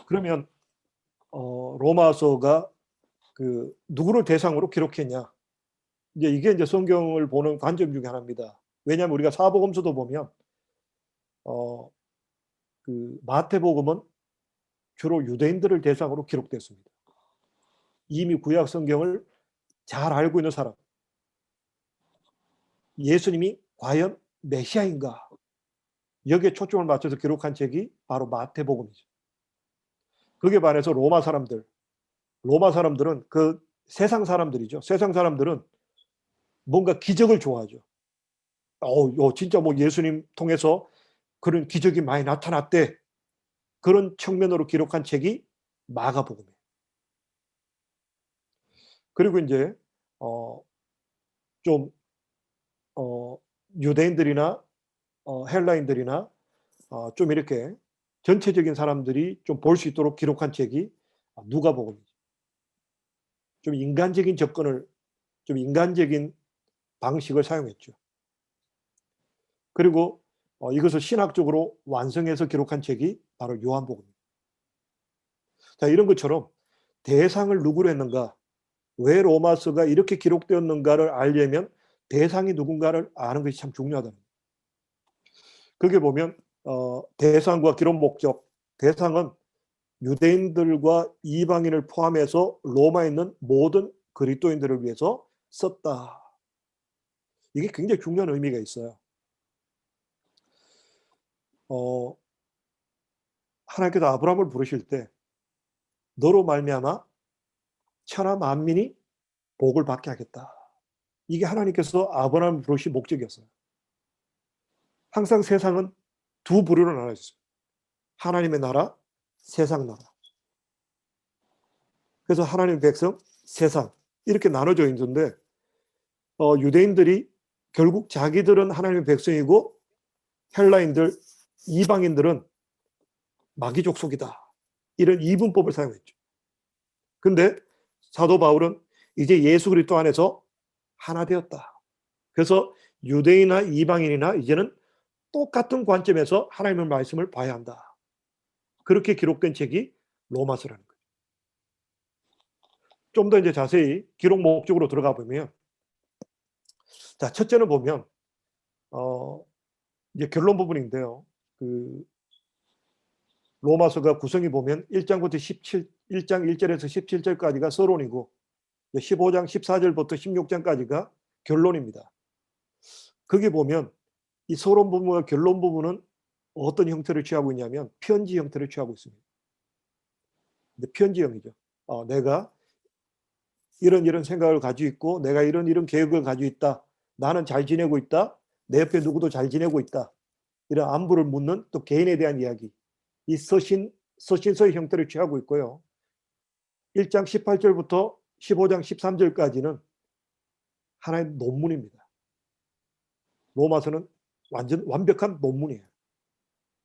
그러면 로마서가 누구를 대상으로 기록했냐? 이게 이제 성경을 보는 관점 중에 하나입니다. 왜냐하면 우리가 사복음서도 보면 마태복음은 주로 유대인들을 대상으로 기록됐습니다. 이미 구약 성경을 잘 알고 있는 사람, 예수님이 과연 메시아인가? 여기에 초점을 맞춰서 기록한 책이 바로 마태복음이죠. 거기에 반해서 로마 사람들은 세상 사람들이죠. 세상 사람들은 뭔가 기적을 좋아하죠. 진짜 뭐 예수님 통해서 그런 기적이 많이 나타났대. 그런 측면으로 기록한 책이 마가복음이에요. 그리고 이제 좀 유대인들이나 헬라인들이나 좀 이렇게 전체적인 사람들이 좀 볼 수 있도록 기록한 책이 누가복음이죠. 좀 인간적인 접근을, 좀 인간적인 방식을 사용했죠. 그리고 이것을 신학적으로 완성해서 기록한 책이 바로 요한복음입니다. 자, 이런 것처럼 대상을 누구로 했는가, 왜 로마서가 이렇게 기록되었는가를 알려면 대상이 누군가를 아는 것이 참 중요하다. 거기에 보면 대상과 기록 목적, 대상은 유대인들과 이방인을 포함해서 로마에 있는 모든 그리스도인들을 위해서 썼다. 이게 굉장히 중요한 의미가 있어요. 하나님께서 아브라함을 부르실 때 너로 말미암아 천하 만민이 복을 받게 하겠다. 이게 하나님께서 아브라함을 부르신 목적이었어요. 항상 세상은 두 부류로 나눠졌어요. 하나님의 나라, 세상 나라. 그래서 하나님의 백성, 세상 이렇게 나눠져 있는데 유대인들이 결국 자기들은 하나님의 백성이고 헬라인들, 이방인들은 마귀 족속이다. 이런 이분법을 사용했죠. 근데 사도 바울은 이제 예수 그리스도 안에서 하나 되었다. 그래서 유대인이나 이방인이나 이제는 똑같은 관점에서 하나님의 말씀을 봐야 한다. 그렇게 기록된 책이 로마서라는 거예요. 좀 더 이제 자세히 기록 목적으로 들어가 보면, 자, 첫째는 보면 이제 결론 부분인데요. 로마서가 구성이 보면 1장부터 1장 1절에서 17절까지가 서론이고 15장 14절부터 16장까지가 결론입니다. 거기 보면 이 서론 부분과 결론 부분은 어떤 형태를 취하고 있냐면 편지 형태를 취하고 있습니다. 근데 편지형이죠. 내가 이런 생각을 가지고 있고 내가 이런 계획을 가지고 있다. 나는 잘 지내고 있다. 내 옆에 누구도 잘 지내고 있다. 이런 안부를 묻는 또 개인에 대한 이야기. 이 서신서의 형태를 취하고 있고요. 1장 18절부터 15장 13절까지는 하나의 논문입니다. 로마서는 완벽한 논문이에요.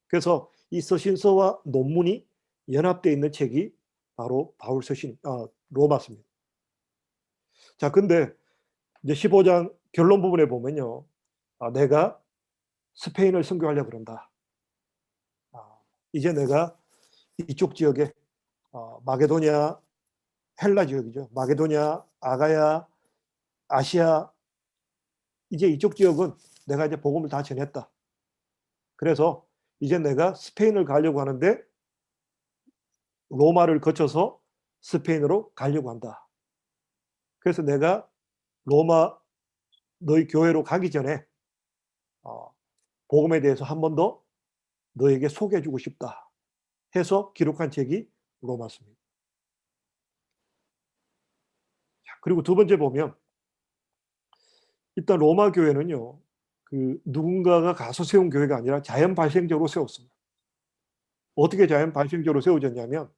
그래서 이 서신서와 논문이 연합되어 있는 책이 바로 로마서입니다. 자, 근데 이제 15장 결론 부분에 보면요. 내가 스페인을 선교하려고 그런다. 이제 내가 이쪽 지역에 마게도냐, 헬라 지역이죠. 마게도냐, 아가야, 아시아, 이제 이쪽 지역은 내가 이제 복음을 다 전했다. 그래서 이제 내가 스페인을 가려고 하는데 로마를 거쳐서 스페인으로 가려고 한다. 그래서 내가 로마 너희 교회로 가기 전에 복음에 대해서 한 번 더 너에게 소개해 주고 싶다 해서 기록한 책이 로마서입니다. 그리고 두 번째 보면 일단 로마 교회는요. 누군가가 가서 세운 교회가 아니라 자연 발생적으로 세웠습니다. 어떻게 자연 발생적으로 세워졌냐면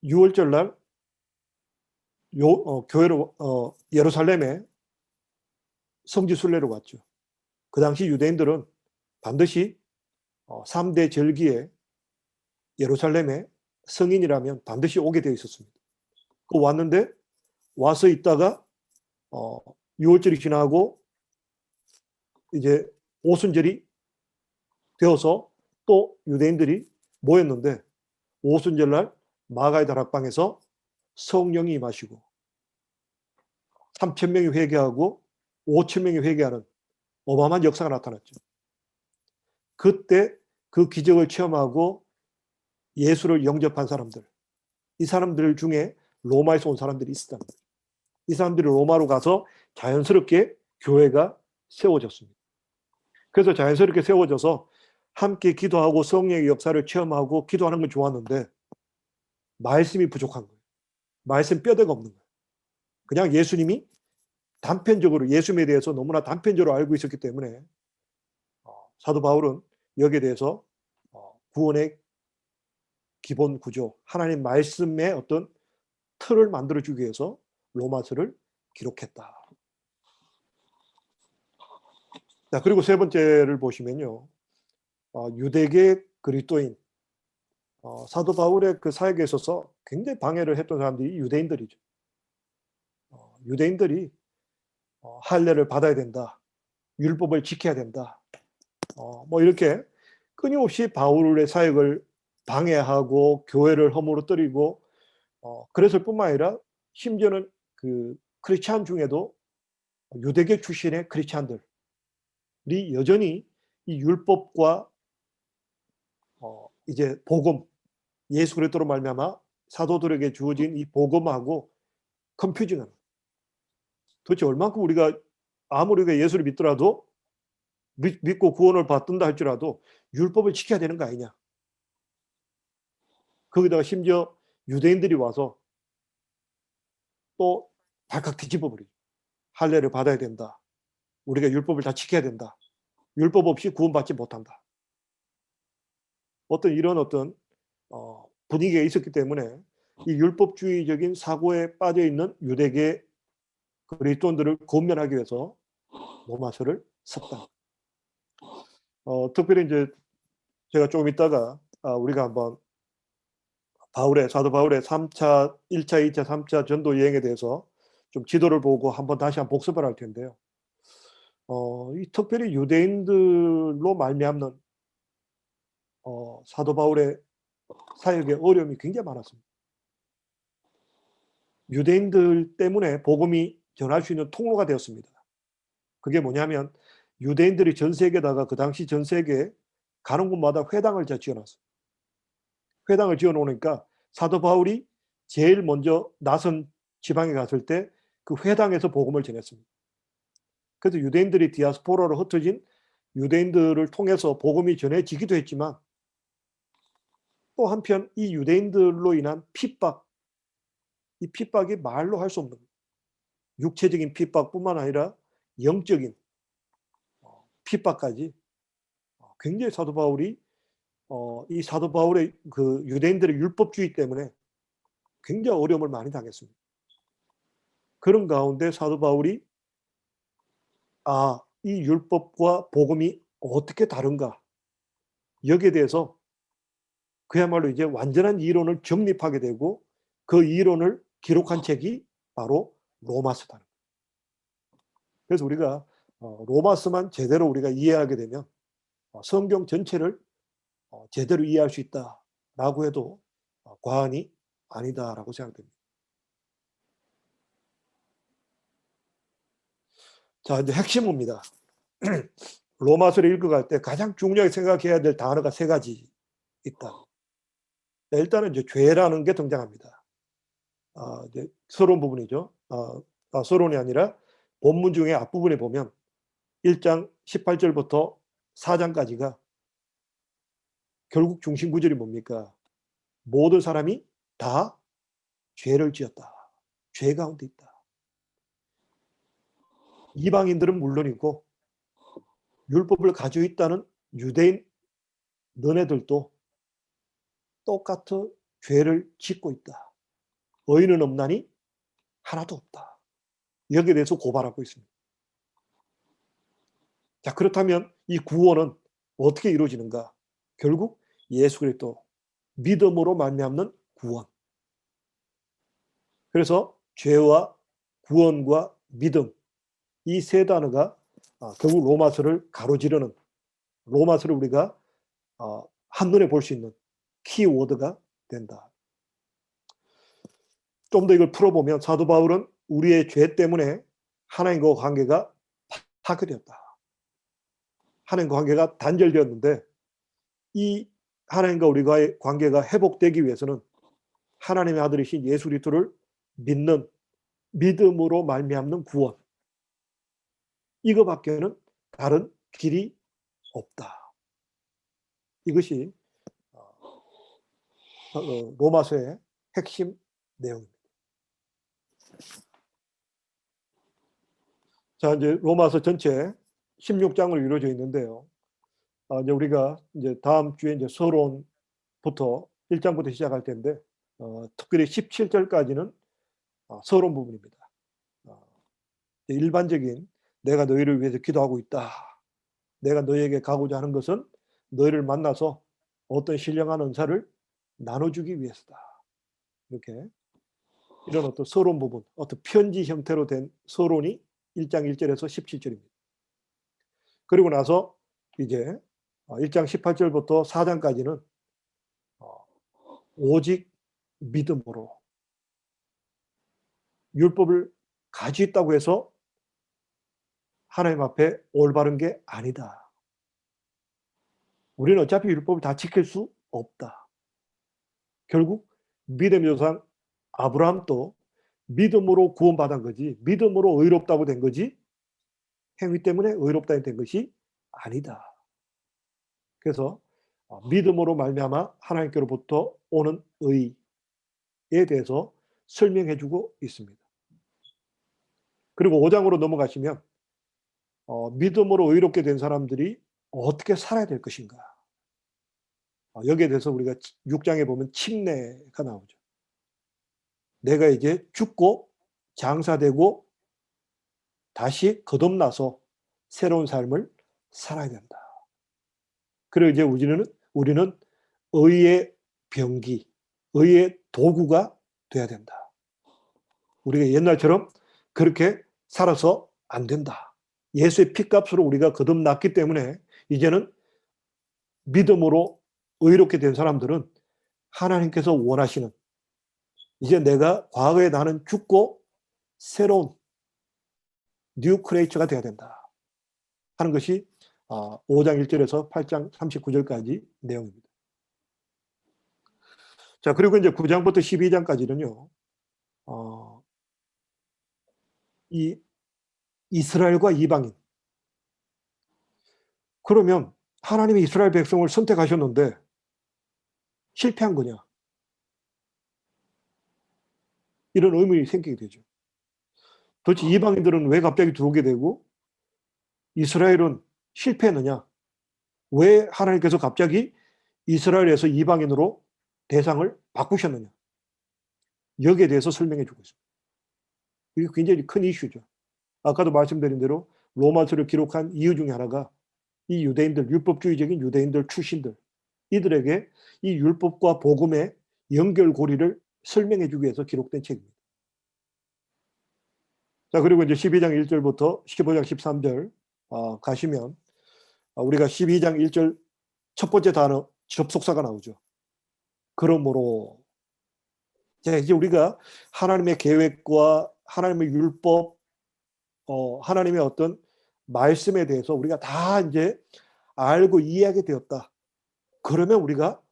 6월절 날 교회로 예루살렘에 성지 순례로 갔죠. 그 당시 유대인들은 반드시 3대 절기에 예루살렘에 성인이라면 반드시 오게 되어 있었습니다. 왔는데 와서 있다가 6월절이 지나고 이제 오순절이 되어서 또 유대인들이 뭐였는데 오순절날 마가의 다락방에서 성령이 임하시고 3,000명이 회개하고 5,000명이 회개하는 어마어마한 역사가 나타났죠. 그때 그 기적을 체험하고 예수를 영접한 사람들, 이 사람들 중에 로마에서 온 사람들이 있었답니다. 이 사람들이 로마로 가서 자연스럽게 교회가 세워졌습니다. 그래서 자연스럽게 세워져서 함께 기도하고 성령의 역사를 체험하고 기도하는 건 좋았는데 말씀이 부족한 거예요. 말씀 뼈대가 없는 거예요. 그냥 예수님이 단편적으로 예수님에 대해서 너무나 단편적으로 알고 있었기 때문에 사도 바울은 여기에 대해서 구원의 기본 구조, 하나님 말씀의 어떤 틀을 만들어주기 위해서 로마서를 기록했다. 자, 그리고 세 번째를 보시면요. 유대계 그리스도인, 사도 바울의 그 사역에 있어서 굉장히 방해를 했던 사람들이 유대인들이죠. 유대인들이 할례를 받아야 된다. 율법을 지켜야 된다. 뭐 이렇게 끊임없이 바울의 사역을 방해하고 교회를 허물어뜨리고 그랬을 뿐만 아니라 심지어는 그 크리스찬 중에도 유대계 출신의 크리스찬들이 여전히 이 율법과 이제 복음, 예수 그리스도로 말미암아 사도들에게 주어진 이 복음하고 컨퓨징하는, 도대체 얼만큼 우리가 아무리 우리가 예수를 믿더라도 믿고 구원을 받든다 할지라도 율법을 지켜야 되는 거 아니냐. 거기다가 심지어 유대인들이 와서 또 발칵 뒤집어 버리죠. 할례를 받아야 된다. 우리가 율법을 다 지켜야 된다. 율법 없이 구원받지 못한다. 이런 분위기가 있었기 때문에 이 율법주의적인 사고에 빠져 있는 유대계 그리스도인들을 권면하기 위해서 로마서를 썼다. 특별히 이제 제가 조금 있다가 우리가 한번 사도 바울의 3차, 1차, 2차, 3차 전도 여행에 대해서 좀 지도를 보고 다시 한번 복습을 할 텐데요. 이 특별히 유대인들로 말미암는 사도 바울의 사역의 어려움이 굉장히 많았습니다. 유대인들 때문에 복음이 전할 수 있는 통로가 되었습니다. 그게 뭐냐면 유대인들이 전 세계에다가 그 당시 전 세계에 가는 곳마다 회당을 지어놨어요. 회당을 지어놓으니까 사도 바울이 제일 먼저 나선 지방에 갔을 때 그 회당에서 복음을 전했습니다. 그래서 유대인들이 디아스포라로 흩어진 유대인들을 통해서 복음이 전해지기도 했지만 또 한편 이 유대인들로 인한 핍박, 이 핍박이 말로 할 수 없는 육체적인 핍박뿐만 아니라 영적인 핍박까지 굉장히 사도 바울이 이 사도 바울의 그 유대인들의 율법주의 때문에 굉장히 어려움을 많이 당했습니다. 그런 가운데 사도 바울이 이 율법과 복음이 어떻게 다른가, 여기에 대해서 그야말로 이제 완전한 이론을 정립하게 되고 그 이론을 기록한 책이 바로 로마서다. 그래서 우리가 로마서만 제대로 우리가 이해하게 되면 성경 전체를 제대로 이해할 수 있다라고 해도 과언이 아니다라고 생각됩니다. 자, 이제 핵심입니다. 로마서를 읽어갈 때 가장 중요하게 생각해야 될 단어가 세 가지 있다. 일단은 이제 죄라는 게 등장합니다. 이제 서론 부분이죠. 서론이 아니라 본문 중에 앞부분에 보면 1장 18절부터 4장까지가 결국 중심 구절이 뭡니까? 모든 사람이 다 죄를 지었다. 죄 가운데 있다. 이방인들은 물론이고 율법을 가지고 있다는 유대인 너네들도 똑같은 죄를 짓고 있다. 의인은 없나니 하나도 없다. 여기에 대해서 고발하고 있습니다. 자, 그렇다면 이 구원은 어떻게 이루어지는가? 결국 예수 그리스도 믿음으로 말미암는 구원. 그래서 죄와 구원과 믿음, 이 세 단어가 결국 로마서를 가로지르는, 로마서를 우리가 한눈에 볼 수 있는 키워드가 된다. 좀 더 이걸 풀어보면 사도 바울은 우리의 죄 때문에 하나님과 관계가 파괴되었다. 하나님과 관계가 단절되었는데 이 하나님과 우리와의 관계가 회복되기 위해서는 하나님의 아들이신 예수 그리스도를 믿는 믿음으로 말미암는 구원, 이거밖에는 다른 길이 없다. 이것이 로마서의 핵심 내용입니다. 자, 이제 로마서 전체 16장으로 이루어져 있는데요. 이제 우리가 이제 다음 주에 이제 서론부터 1장부터 시작할 텐데, 특별히 17절까지는 서론 부분입니다. 일반적인 내가 너희를 위해서 기도하고 있다. 내가 너희에게 가고자 하는 것은 너희를 만나서 어떤 신령한 은사를 나눠주기 위해서다. 이렇게 이런 어떤 서론 부분, 어떤 편지 형태로 된 서론이 1장 1절에서 17절입니다. 그리고 나서 이제 1장 18절부터 4장까지는 오직 믿음으로, 율법을 가지고 있다고 해서 하나님 앞에 올바른 게 아니다. 우리는 어차피 율법을 다 지킬 수 없다. 결국 믿음의 조상 아브라함도 믿음으로 구원받은 거지, 믿음으로 의롭다고 된 거지, 행위 때문에 의롭다 된 것이 아니다. 그래서 믿음으로 말미암아 하나님께로부터 오는 의에 대해서 설명해 주고 있습니다. 그리고 5장으로 넘어가시면 믿음으로 의롭게 된 사람들이 어떻게 살아야 될 것인가. 여기에 대해서 우리가 6장에 보면 침례가 나오죠. 내가 이제 죽고 장사되고 다시 거듭나서 새로운 삶을 살아야 된다. 그리고 이제 우리는 의의 병기, 의의 도구가 돼야 된다. 우리가 옛날처럼 그렇게 살아서 안 된다. 예수의 피값으로 우리가 거듭났기 때문에 이제는 믿음으로 의롭게 된 사람들은 하나님께서 원하시는, 이제 내가 과거에 나는 죽고 새로운 뉴 크리에이처가 돼야 된다 하는 것이 5장 1절에서 8장 39절까지 내용입니다. 자, 그리고 이제 9장부터 12장까지는요, 이 이스라엘과 이방인. 그러면 하나님이 이스라엘 백성을 선택하셨는데 실패한 거냐? 이런 의문이 생기게 되죠. 도대체 이방인들은 왜 갑자기 들어오게 되고 이스라엘은 실패했느냐? 왜 하나님께서 갑자기 이스라엘에서 이방인으로 대상을 바꾸셨느냐? 여기에 대해서 설명해 주고 있습니다. 이게 굉장히 큰 이슈죠. 아까도 말씀드린 대로 로마서를 기록한 이유 중에 하나가 이 유대인들, 율법주의적인 유대인들 출신들, 이들에게 이 율법과 복음의 연결고리를 설명해 주기 위해서 기록된 책입니다. 자, 그리고 이제 12장 1절부터 15장 13절 가시면 우리가 12장 1절 첫 번째 단어 접속사가 나오죠. 그러므로 이제 우리가 하나님의 계획과 하나님의 율법, 하나님의 어떤 말씀에 대해서 우리가 다 이제 알고 이해하게 되었다. 그러면 우리가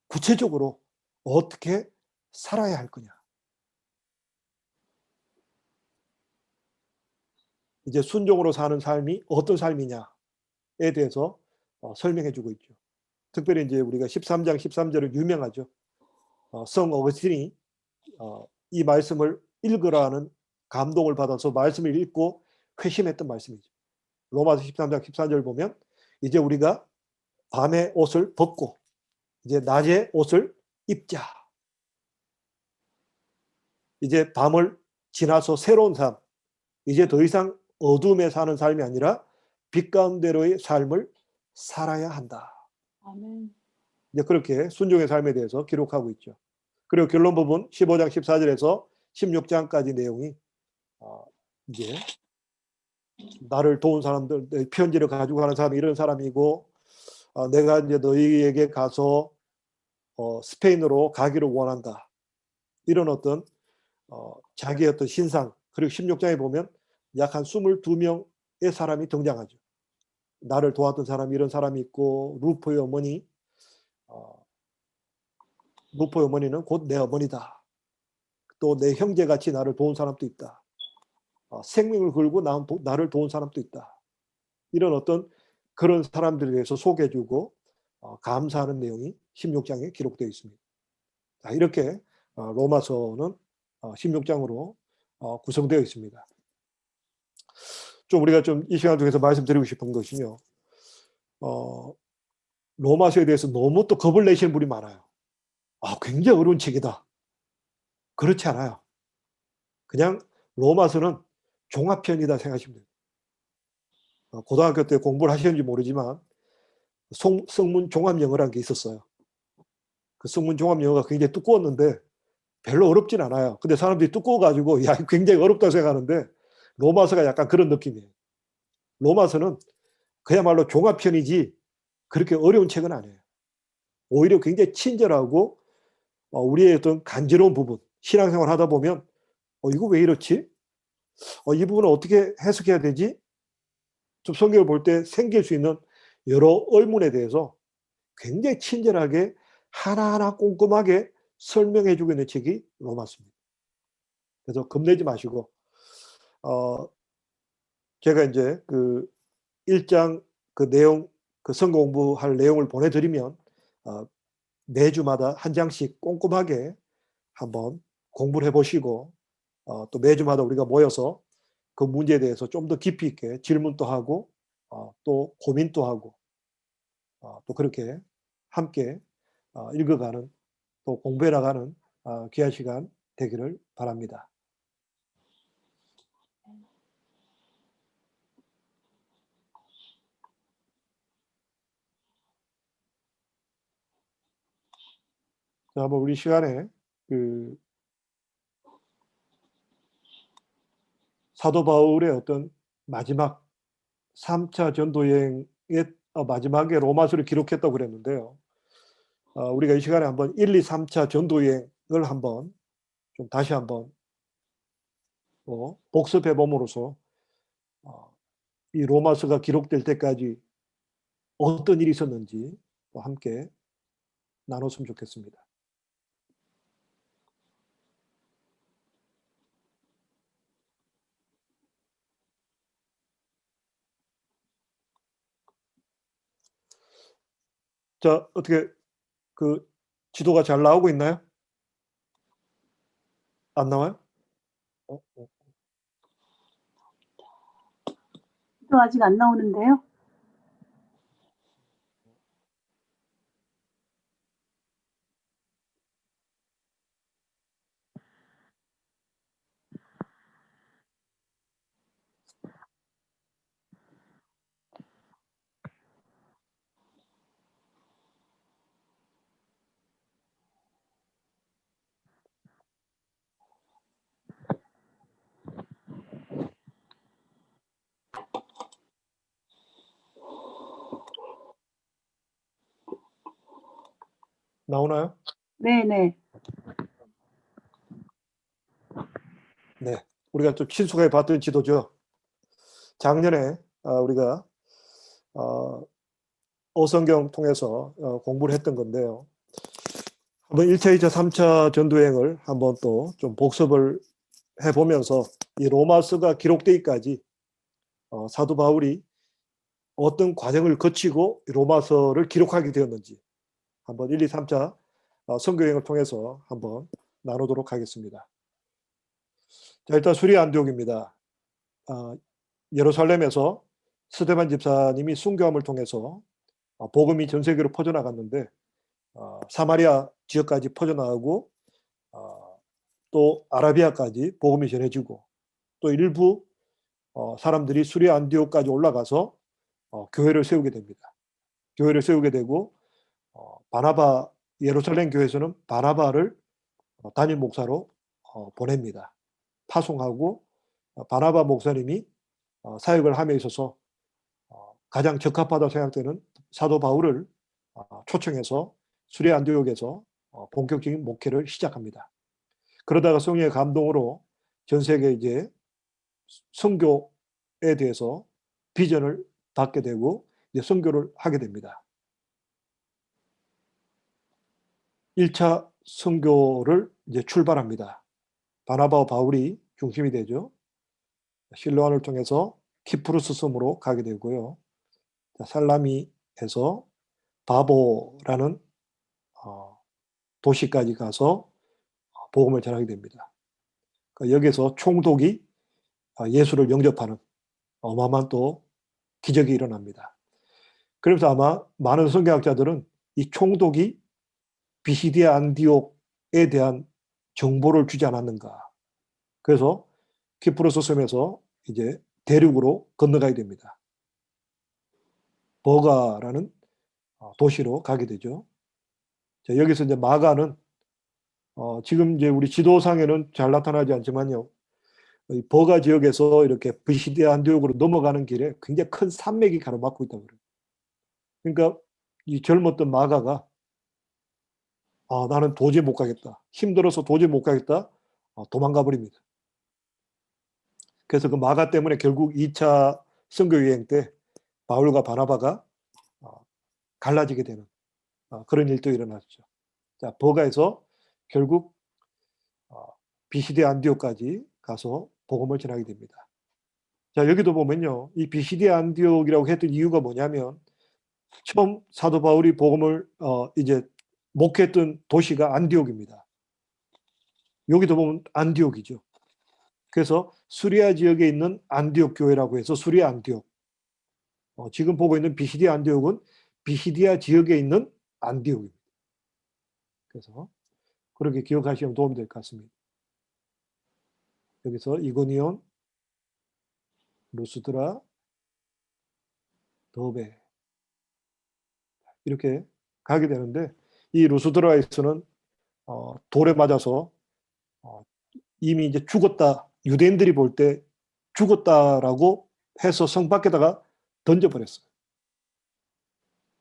구체적으로 어떻게 살아야 할 거냐. 이제 순종으로 사는 삶이 어떤 삶이냐에 대해서 설명해 주고 있죠. 특별히 이제 우리가 13장 13절은 유명하죠. 성 어거스틴이 이 말씀을 읽으라는 감동을 받아서 말씀을 읽고 회심했던 말씀이죠. 로마서 13장 14절 보면 이제 우리가 밤의 옷을 벗고 이제 낮의 옷을 입자. 이제 밤을 지나서 새로운 삶, 이제 더 이상 어둠에 사는 삶이 아니라 빛 가운데로의 삶을 살아야 한다. 아멘. 이제 그렇게 순종의 삶에 대해서 기록하고 있죠. 그리고 결론 부분 15장 14절에서 16장까지 내용이 이제 나를 도운 사람들, 편지를 가지고 가는 사람이 이런 사람이고 내가 이제 너희에게 가서 스페인으로 가기를 원한다. 이런 어떤 자기의 어떤 신상, 그리고 16장에 보면 약 한 22명의 사람이 등장하죠. 나를 도왔던 사람이, 이런 사람이 있고, 루포의 어머니, 루포의 어머니는 곧 내 어머니다. 또 내 형제같이 나를 도운 사람도 있다. 생명을 걸고 나를 도운 사람도 있다. 이런 어떤 그런 사람들에 대해서 소개해주고 감사하는 내용이 16장에 기록되어 있습니다. 자, 이렇게 로마서는 16장으로 구성되어 있습니다. 좀 우리가 좀 이 시간 중에서 말씀드리고 싶은 것은요, 로마서에 대해서 너무 또 겁을 내시는 분이 많아요. 굉장히 어려운 책이다. 그렇지 않아요. 그냥 로마서는 종합편이다 생각하시면 돼요. 고등학교 때 공부를 하셨는지 모르지만 성문 종합영어라는 게 있었어요. 그 성문 종합영어가 굉장히 두꺼웠는데 별로 어렵진 않아요. 근데 사람들이 두꺼워가지고 야, 굉장히 어렵다고 생각하는데 로마서가 약간 그런 느낌이에요. 로마서는 그야말로 종합편이지 그렇게 어려운 책은 아니에요. 오히려 굉장히 친절하고 우리의 어떤 간지러운 부분, 신앙생활 하다 보면 이거 왜 이렇지? 이 부분은 어떻게 해석해야 되지? 좀 성경을 볼 때 생길 수 있는 여러 의문에 대해서 굉장히 친절하게 하나하나 꼼꼼하게 설명해 주고 있는 책이 로마서입니다. 그래서 겁내지 마시고 제가 이제 그 1장 그 내용, 그 성경 공부할 내용을 보내드리면 매주마다 한 장씩 꼼꼼하게 한번 공부를 해보시고 또 매주마다 우리가 모여서 그 문제에 대해서 좀 더 깊이 있게 질문도 하고 또 고민도 하고 또 그렇게 함께 읽어가는, 또 공부해 나가는 귀한 시간 되기를 바랍니다. 자, 한번 우리 시간에 그 사도 바울의 어떤 마지막 3차 전도 여행의 마지막에 로마서를 기록했다고 그랬는데요. 우리가 이 시간에 한번 1, 2, 3차 전도 여행을 한번 좀 다시 한번 복습해 봄으로써 이 로마서가 기록될 때까지 어떤 일이 있었는지 또 함께 나눴으면 좋겠습니다. 자, 어떻게 그 지도가 잘 나오고 있나요? 안 나와요? 또 아직 안 나오는데요. 나오나요? 네네. 네. 우리가 좀 친숙하게 봤던 지도죠. 작년에 우리가 어성경 통해서 공부를 했던 건데요. 한번 1차, 2차, 3차 전도여행을 한번 또 좀 복습을 해보면서 이 로마서가 기록되기까지 사도 바울이 어떤 과정을 거치고 로마서를 기록하게 되었는지 한번 1, 2, 3차 선교여행을 통해서 한번 나누도록 하겠습니다. 자, 일단 수리 안디옥입니다. 예루살렘에서 스데반 집사님이 순교함을 통해서 복음이 전 세계로 퍼져나갔는데 사마리아 지역까지 퍼져나가고 또 아라비아까지 복음이 전해지고 또 일부 사람들이 수리 안디옥까지 올라가서 교회를 세우게 됩니다. 교회를 세우게 되고 바나바, 예루살렘 교회에서는 바나바를 담임 목사로 보냅니다. 파송하고 바나바 목사님이 사역을 함에 있어서 가장 적합하다고 생각되는 사도 바울을 초청해서 수리 안디옥에서 본격적인 목회를 시작합니다. 그러다가 성령의 감동으로 전 세계 이제 선교에 대해서 비전을 받게 되고 이제 선교를 하게 됩니다. 1차 선교를 이제 출발합니다. 바나바와 바울이 중심이 되죠. 실로암을 통해서 키프루스 섬으로 가게 되고요. 살라미에서 바보라는 도시까지 가서 복음을 전하게 됩니다. 그러니까 여기서 총독이 예수를 영접하는 어마어마한 또 기적이 일어납니다. 그래서 아마 많은 성경학자들은 이 총독이 비시디아 안디옥에 대한 정보를 주지 않았는가. 그래서 키프로스 섬에서 이제 대륙으로 건너가야 됩니다. 버가라는 도시로 가게 되죠. 자, 여기서 이제 마가는 지금 이제 우리 지도상에는 잘 나타나지 않지만요. 이 버가 지역에서 이렇게 비시디아 안디옥으로 넘어가는 길에 굉장히 큰 산맥이 가로막고 있다고 그래요. 그러니까 이 젊었던 마가가 나는 도저히 못 가겠다. 힘들어서 도저히 못 가겠다. 도망가 버립니다. 그래서 그 마가 때문에 결국 2차 선교 여행 때 바울과 바나바가 갈라지게 되는 그런 일도 일어났죠. 자, 버가에서 결국 비시디아 안디옥까지 가서 복음을 전하게 됩니다. 자, 여기도 보면요. 이 비시디아 안디옥이라고 했던 이유가 뭐냐면 처음 사도 바울이 복음을 이제 목회했던 도시가 안디옥입니다. 여기도 보면 안디옥이죠. 그래서 수리아 지역에 있는 안디옥 교회라고 해서 수리아 안디옥. 지금 보고 있는 비시디아 안디옥은 비시디아 지역에 있는 안디옥입니다. 그래서 그렇게 기억하시면 도움이 될 것 같습니다. 여기서 이고니온, 루스드라, 더베 이렇게 가게 되는데 이 루스드라에서는 돌에 맞아서 이미 이제 죽었다. 유대인들이 볼 때 죽었다라고 해서 성 밖에다가 던져버렸어요.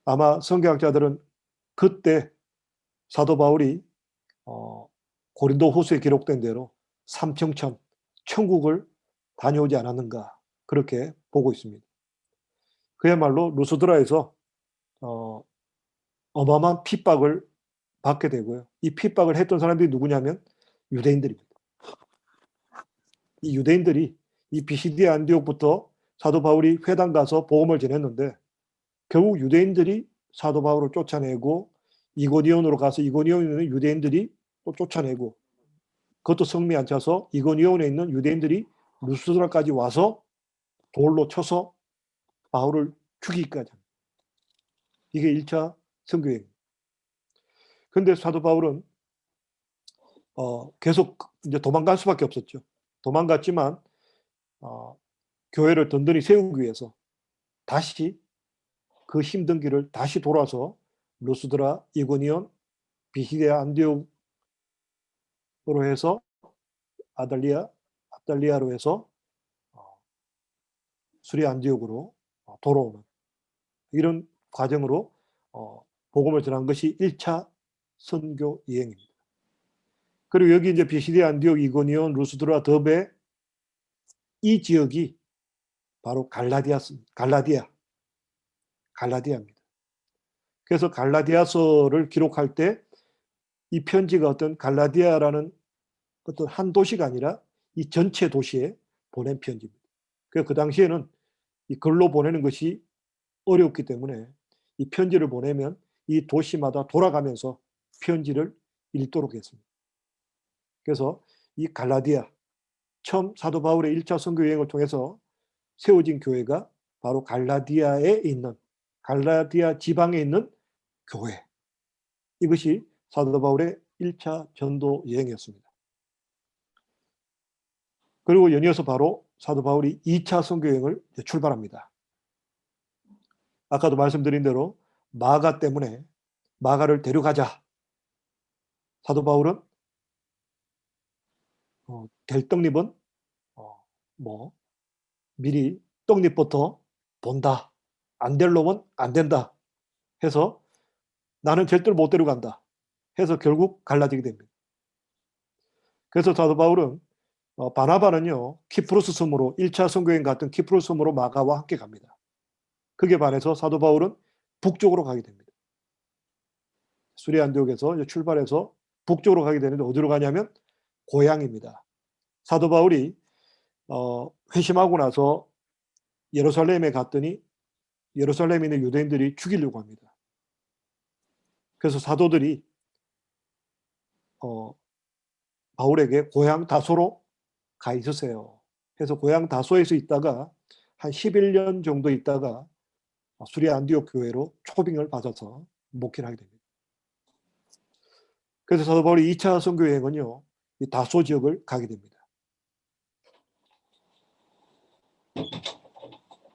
아마 성경학자들은 그때 사도 바울이 고린도 후서에 기록된 대로 삼청천, 천국을 다녀오지 않았는가 그렇게 보고 있습니다. 그야말로 루스드라에서 어마어마한 핍박을 받게 되고요. 이 핍박을 했던 사람들이 누구냐면 유대인들입니다. 이 유대인들이 이 비시디아 안디옥부터 사도 바울이 회당 가서 복음을 전했는데 결국 유대인들이 사도 바울을 쫓아내고 이고니온으로 가서 이고니온에 있는 유대인들이 또 쫓아내고 그것도 성미 안 차서 이고니온에 있는 유대인들이 루스드라까지 와서 돌로 쳐서 바울을 죽이기까지 합니다. 이게 1차 선교행. 그런데 사도 바울은 계속 이제 도망갈 수밖에 없었죠. 도망갔지만 교회를 든든히 세우기 위해서 다시 그 힘든 길을 다시 돌아서 루스드라, 이고니온, 비시디아 안디옥으로 해서 아달리아로 해서 수리 안디옥으로 돌아오는 이런 과정으로 복음을 전한 것이 1차 선교 여행입니다. 그리고 여기 이제 비시디아 안디옥, 이고니온, 루스드라, 더베 이 지역이 바로 갈라디아입니다. 그래서 갈라디아서를 기록할 때 이 편지가 어떤 갈라디아라는 어떤 한 도시가 아니라 이 전체 도시에 보낸 편지입니다. 그래서 그 당시에는 이 글로 보내는 것이 어렵기 때문에 이 편지를 보내면 이 도시마다 돌아가면서 편지를 읽도록 했습니다. 그래서 이 갈라디아, 처음 사도 바울의 1차 선교 여행을 통해서 세워진 교회가 바로 갈라디아 지방에 있는 교회. 이것이 사도 바울의 1차 전도 여행이었습니다. 그리고 연이어서 바로 사도 바울이 2차 선교 여행을 출발합니다. 아까도 말씀드린 대로 마가 때문에 마가를 데려가자. 사도 바울은 될 떡잎은 미리 떡잎부터 본다. 안 될 놈은 안 된다. 해서 나는 절대로 못 데려간다. 해서 결국 갈라지게 됩니다. 그래서 사도 바울은 바나바는요 키프로스 섬으로 1차 선교여행 갔던 키프로스 섬으로 마가와 함께 갑니다. 그게 반해서 사도 바울은 북쪽으로 가게 됩니다. 수리 안디옥에서 출발해서 북쪽으로 가게 되는데 어디로 가냐면 고향입니다. 사도 바울이 회심하고 나서 예루살렘에 갔더니 예루살렘에 있는 유대인들이 죽이려고 합니다. 그래서 사도들이 바울에게 고향 다소로 가 있으세요. 그래서 고향 다소에서 있다가 한 11년 정도 있다가 수리 안디옥 교회로 초빙을 받아서 목회를 하게 됩니다. 그래서 사도 바울이 2차 선교 여행은요, 이 다소 지역을 가게 됩니다.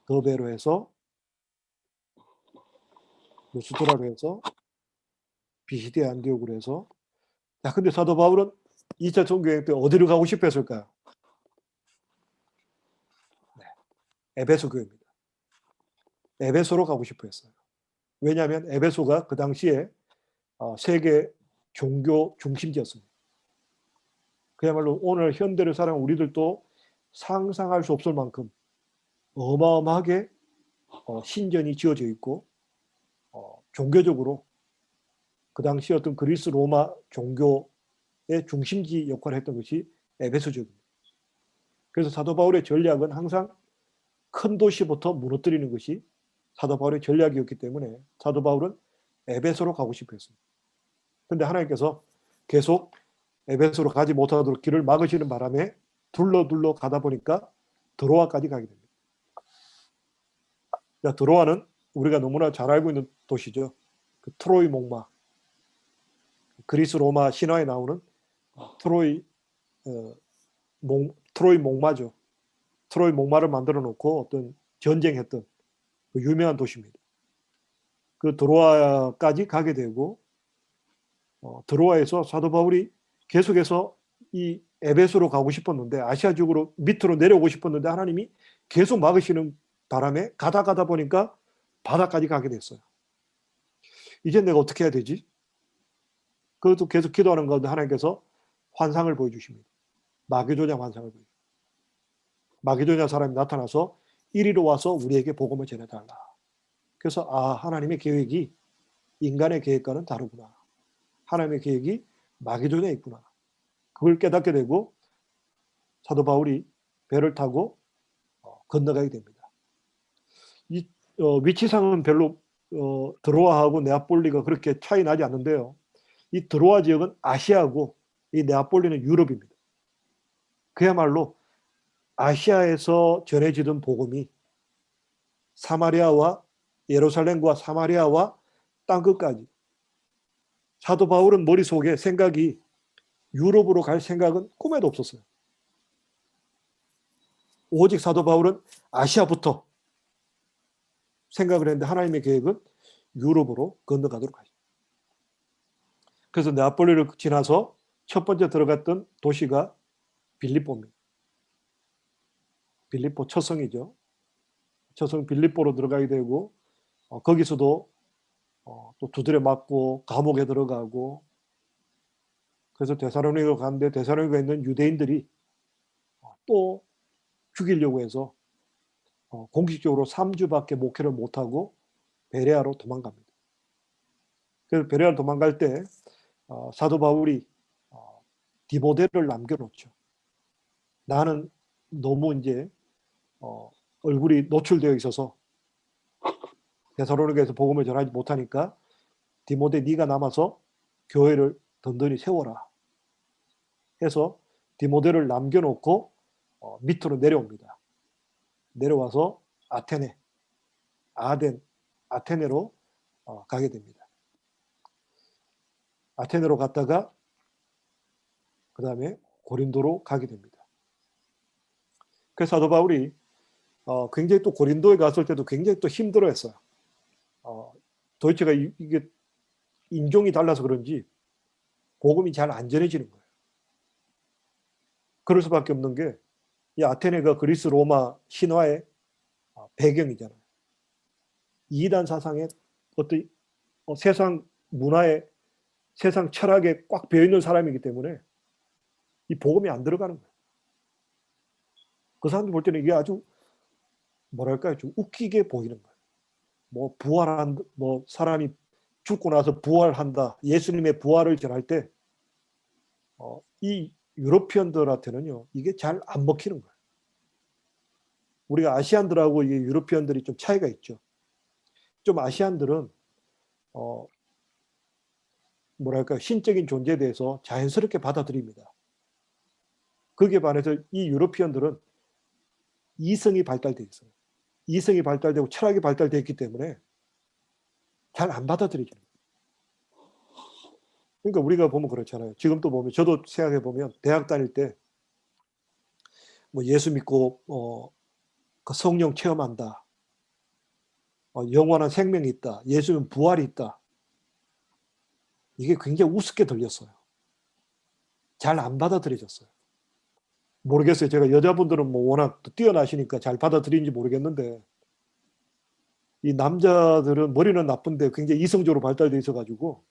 더베로 해서 루스드라로 해서 비시디 안디옥으로 해서 자, 근데 사도 바울은 2차 선교 여행 때 어디로 가고 싶어 했을까요? 네, 에베소 교회입니다. 에베소로 가고 싶어 했어요. 왜냐하면 에베소가 그 당시에 세계 종교 중심지였습니다. 그야말로 오늘 현대를 살아가는 우리들도 상상할 수 없을 만큼 어마어마하게 신전이 지어져 있고 종교적으로 그 당시 어떤 그리스 로마 종교의 중심지 역할을 했던 것이 에베소 지역입니다. 그래서 사도 바울의 전략은 항상 큰 도시부터 무너뜨리는 것이 사도 바울의 전략이었기 때문에 사도 바울은 에베소로 가고 싶어 했습니다. 그런데 하나님께서 계속 에베소로 가지 못하도록 길을 막으시는 바람에 둘러 가다 보니까 드로아까지 가게 됩니다. 자, 드로아는 우리가 너무나 잘 알고 있는 도시죠. 그 트로이 목마. 그리스 로마 신화에 나오는 트로이 목마죠. 트로이 목마를 만들어 놓고 어떤 전쟁했던 그 유명한 도시입니다. 그 드로아까지 가게 되고 드로아에서 사도 바울이 계속해서 이 에베소로 가고 싶었는데 아시아 쪽으로 밑으로 내려오고 싶었는데 하나님이 계속 막으시는 바람에 가다 보니까 바다까지 가게 됐어요. 이제 내가 어떻게 해야 되지? 그것도 계속 기도하는 가운데 하나님께서 환상을 보여주십니다. 마게도냐 환상을 보여주십니다. 마게도냐 사람이 나타나서 이리로 와서 우리에게 복음을 전해달라. 그래서 하나님의 계획이 인간의 계획과는 다르구나. 하나님의 계획이 마게도냐에 있구나. 그걸 깨닫게 되고 사도 바울이 배를 타고 건너가게 됩니다. 이 위치상은 별로 드로아하고 네아폴리가 그렇게 차이 나지 않는데요. 이 드로아 지역은 아시아고 이 네아폴리는 유럽입니다. 그야말로 아시아에서 전해지던 복음이 사마리아와 예루살렘과 사마리아와 땅끝까지 사도 바울은 머릿속에 생각이 유럽으로 갈 생각은 꿈에도 없었어요. 오직 사도 바울은 아시아부터 생각을 했는데 하나님의 계획은 유럽으로 건너가도록 하죠. 그래서 네아폴리를 지나서 첫 번째 들어갔던 도시가 빌립보입니다. 빌립보 초성이죠. 초성 빌립보로 들어가게 되고 거기서도 또 두드려 맞고 감옥에 들어가고 그래서 데살로니가로 갔는데 데살로니가에 있는 유대인들이 또 죽이려고 해서 공식적으로 3주밖에 목회를 못하고 베레아로 도망갑니다. 그래서 베레아로 도망갈 때 사도 바울이 디모데를 남겨놓죠. 나는 너무 이제 얼굴이 노출되어 있어서 데살로니가에서 복음을 전하지 못하니까 디모데 네가 남아서 교회를 든든히 세워라 해서 디모데를 남겨놓고 밑으로 내려옵니다. 내려와서 아테네로 가게 됩니다. 아테네로 갔다가 그 다음에 고린도로 가게 됩니다. 그래서 사도 바울이 굉장히 또 고린도에 갔을 때도 굉장히 또 힘들어했어요. 도대체가 이게 인종이 달라서 그런지 복음이 잘 안 전해지는 거예요. 그럴 수밖에 없는 게 이 아테네가 그리스 로마 신화의 배경이잖아요. 이단 사상의 어떤 세상 문화의 세상 철학에 꽉 배어있는 사람이기 때문에 이 복음이 안 들어가는 거예요. 그 사람들 볼 때는 이게 아주 뭐랄까요, 좀 웃기게 보이는 거예요. 뭐 부활한, 뭐 사람이 죽고 나서 부활한다, 예수님의 부활을 전할 때 이 유러피언들한테는요 이게 잘 안 먹히는 거예요. 우리가 아시안들하고 이 유러피언들이 좀 차이가 있죠. 좀 아시안들은 뭐랄까 신적인 존재에 대해서 자연스럽게 받아들입니다. 거기에 반해서 이 유러피언들은 이성이 발달되어 있어요. 이성이 발달되고 철학이 발달되어 있기 때문에 잘 안 받아들이죠. 그러니까 우리가 보면 그렇잖아요. 지금도 보면, 저도 생각해 보면 대학 다닐 때 뭐 예수 믿고 그 성령 체험한다, 영원한 생명이 있다, 예수는 부활이 있다, 이게 굉장히 우습게 들렸어요. 잘 안 받아들여졌어요. 모르겠어요. 제가 여자분들은 뭐 워낙 뛰어나시니까 잘 받아들이는지 모르겠는데, 이 남자들은 머리는 나쁜데 굉장히 이성적으로 발달돼 있어가지고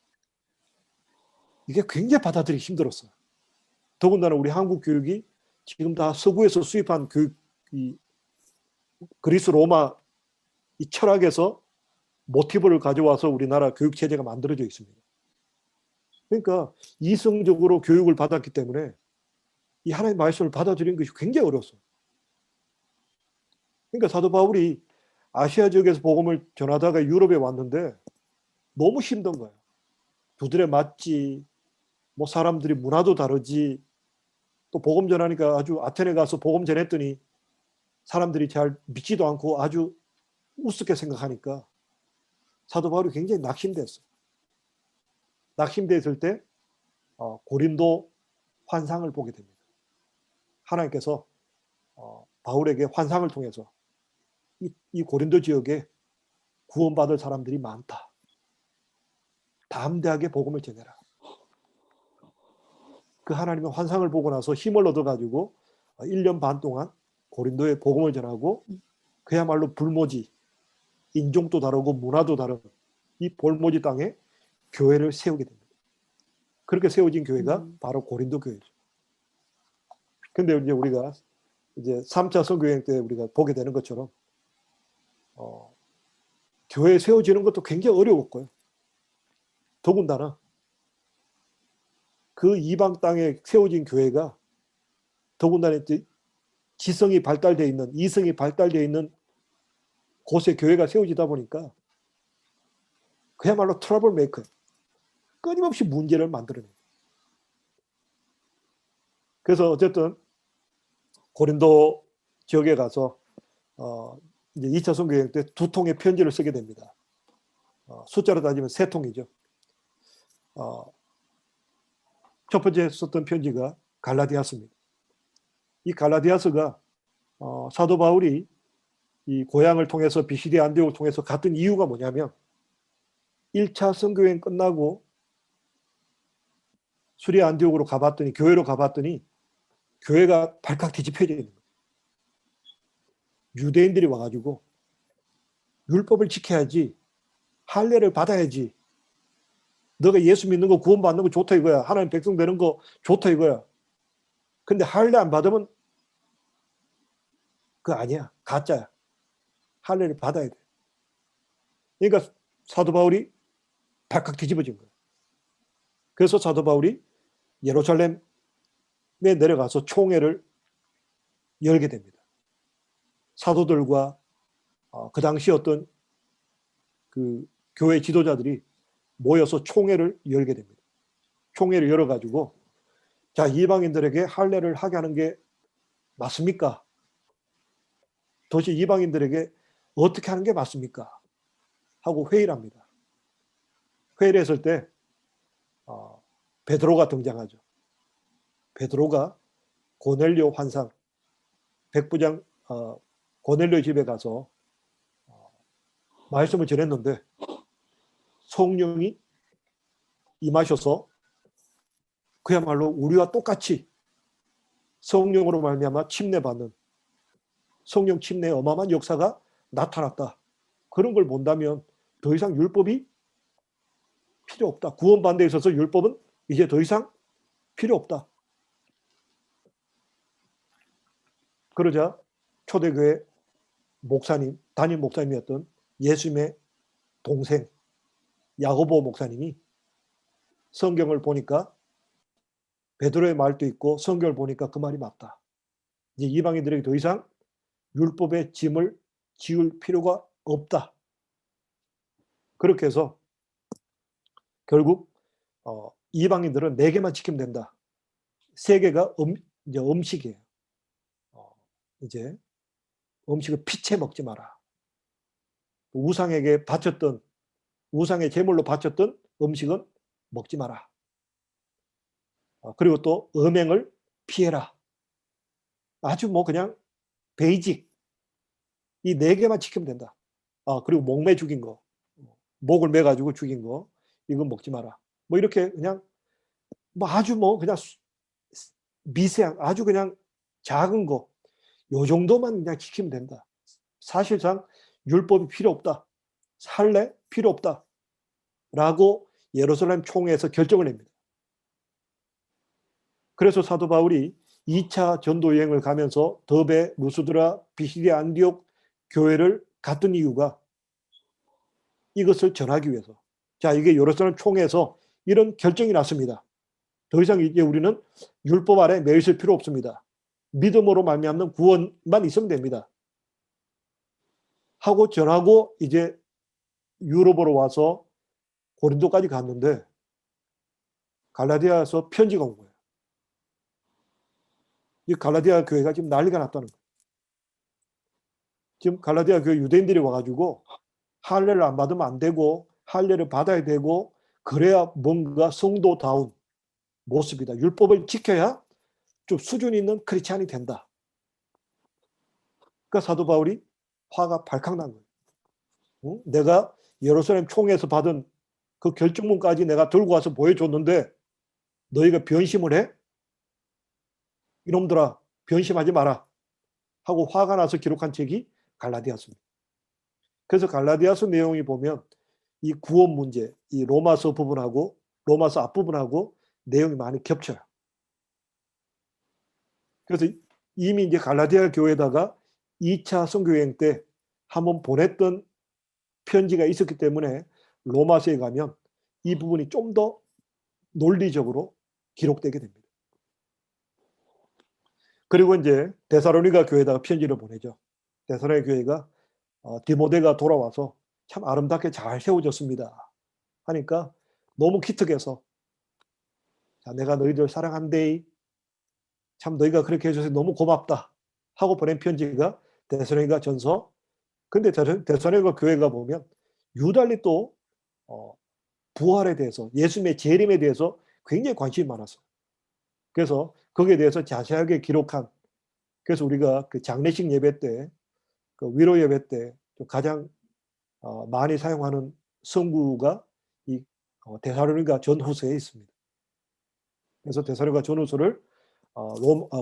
이게 굉장히 받아들이기 힘들었어요. 더군다나 우리 한국 교육이 지금 다 서구에서 수입한 교육, 이 그리스 로마 이 철학에서 모티브를 가져와서 우리나라 교육 체제가 만들어져 있습니다. 그러니까 이성적으로 교육을 받았기 때문에 이 하나님의 말씀을 받아들이는 것이 굉장히 어려웠어요. 그러니까 사도 바울이 아시아 지역에서 복음을 전하다가 유럽에 왔는데 너무 힘든 거예요. 두드려 맞지, 뭐 사람들이 문화도 다르지, 또 복음 전하니까 아주 아테네 가서 복음 전했더니 사람들이 잘 믿지도 않고 아주 우습게 생각하니까 사도 바울이 굉장히 낙심됐어요. 낙심됐을 때 고린도 환상을 보게 됩니다. 하나님께서 바울에게 환상을 통해서 이 고린도 지역에 구원받을 사람들이 많다, 담대하게 복음을 전해라. 그 하나님의 환상을 보고 나서 힘을 얻어가지고 1년 반 동안 고린도에 복음을 전하고 그야말로 불모지, 인종도 다르고 문화도 다른 이 볼모지 땅에 교회를 세우게 됩니다. 그렇게 세워진 교회가 바로 고린도 교회죠. 근데 이제 우리가 이제 3차 선교여행 때 우리가 보게 되는 것처럼 교회 세워지는 것도 굉장히 어려웠고요. 더군다나 그 이방 땅에 세워진 교회가 더군다나 이제 지성이 발달되어 있는, 이성이 발달되어 있는 곳에 교회가 세워지다 보니까 그야말로 트러블 메이커, 끊임없이 문제를 만들어내요. 그래서 어쨌든 고린도 지역에 가서 이제 2차 선교여행 때 2통의 편지를 쓰게 됩니다. 숫자로 따지면 3통이죠. 첫 번째 썼던 편지가 갈라디아서입니다. 이 갈라디아서가 사도 바울이 이 고향을 통해서 비시디 안디옥을 통해서 갔던 이유가 뭐냐면 1차 선교여행 끝나고 수리 안디옥으로 가봤더니, 교회로 가봤더니 교회가 발칵 뒤집혀져 있는 거예요. 유대인들이 와가지고 율법을 지켜야지, 할례를 받아야지, 너가 예수 믿는 거 구원받는 거 좋다 이거야, 하나님 백성 되는 거 좋다 이거야. 근데 할례 안 받으면 그거 아니야, 가짜야. 할례를 받아야 돼. 그러니까 사도 바울이 발칵 뒤집어진 거예요. 그래서 사도 바울이 예루살렘에 내려가서 총회를 열게 됩니다. 사도들과 그 당시 어떤 그 교회 지도자들이 모여서 총회를 열게 됩니다. 총회를 열어가지고, 자, 이방인들에게 할례를 하게 하는 게 맞습니까? 도대체 이방인들에게 어떻게 하는 게 맞습니까? 하고 회의를 합니다. 회의를 했을 때 베드로가 등장하죠. 베드로가 고넬료 환상, 백부장 고넬료 집에 가서 말씀을 전했는데 성령이 임하셔서 그야말로 우리와 똑같이 성령으로 말미암아 침례받는, 성령 침례의 어마어마한 역사가 나타났다. 그런 걸 본다면 더 이상 율법이 필요 없다. 구원 반대에 있어서 율법은 이제 더 이상 필요 없다. 그러자 초대교회 목사님, 담임 목사님이었던 예수님의 동생 야고보 목사님이 성경을 보니까 베드로의 말도 있고 성경을 보니까 그 말이 맞다. 이제 이방인들에게 더 이상 율법의 짐을 지울 필요가 없다. 그렇게 해서 결국 이방인들은 4개만 지키면 된다. 3개가 이제 음식이에요. 이제 음식을 피채 먹지 마라. 우상에게 바쳤던, 우상의 제물로 바쳤던 음식은 먹지 마라. 그리고 또 음행을 피해라. 아주 뭐 그냥 베이직. 이 4개만 지키면 된다. 그리고 목매 죽인 거. 목을 매가지고 죽인 거. 이건 먹지 마라. 뭐 이렇게 그냥 뭐 아주 뭐 그냥 미세한, 아주 그냥 작은 거. 요 정도만 그냥 지키면 된다. 사실상 율법이 필요 없다. 할례 필요 없다. 라고 예루살렘 총회에서 결정을 냅니다. 그래서 사도 바울이 2차 전도 여행을 가면서 더베, 루스드라, 비시디아, 안디옥 교회를 갔던 이유가 이것을 전하기 위해서. 자, 이게 예루살렘 총회에서 이런 결정이 났습니다. 더 이상 이제 우리는 율법 아래 매여 있을 필요 없습니다. 믿음으로 말미암는 구원만 있으면 됩니다. 하고 전하고 이제 유럽으로 와서 고린도까지 갔는데 갈라디아에서 편지가 온 거예요. 이 갈라디아 교회가 지금 난리가 났다는 거예요. 지금 갈라디아 교회 유대인들이 와가지고 할례를 안 받으면 안 되고 할례를 받아야 되고 그래야 뭔가 성도다운 모습이다. 율법을 지켜야 좀 수준 있는 크리스찬이 된다. 그러니까 사도 바울이 화가 발칵 난 거예요. 내가 예루살렘 총회에서 받은 그 결정문까지 내가 들고 와서 보여줬는데 너희가 변심을 해? 이놈들아, 변심하지 마라. 하고 화가 나서 기록한 책이 갈라디아서입니다. 그래서 갈라디아서 내용이 보면 이 구원 문제, 이 로마서 부분하고 로마서 앞부분하고 내용이 많이 겹쳐요. 그래서 이미 이제 갈라디아 교회에다가 2차 선교여행 때 한번 보냈던 편지가 있었기 때문에 로마서에 가면 이 부분이 좀 더 논리적으로 기록되게 됩니다. 그리고 이제 데살로니가 교회에다가 편지를 보내죠. 데살로니가 교회가 디모데가 돌아와서 참 아름답게 잘 세워졌습니다. 하니까 너무 기특해서 자, 내가 너희들 사랑한대. 참 너희가 그렇게 해줘서 너무 고맙다. 하고 보낸 편지가 데살로니가 전서. 근데 데살로니가 교회가 보면 유달리 또 부활에 대해서 예수님의 재림에 대해서 굉장히 관심이 많았어요. 그래서 거기에 대해서 자세하게 기록한, 그래서 우리가 그 장례식 예배 때, 그 위로 예배 때 가장 많이 사용하는 성구가 이 데살로니가 전후서에 있습니다. 그래서 데살로니가 전후서를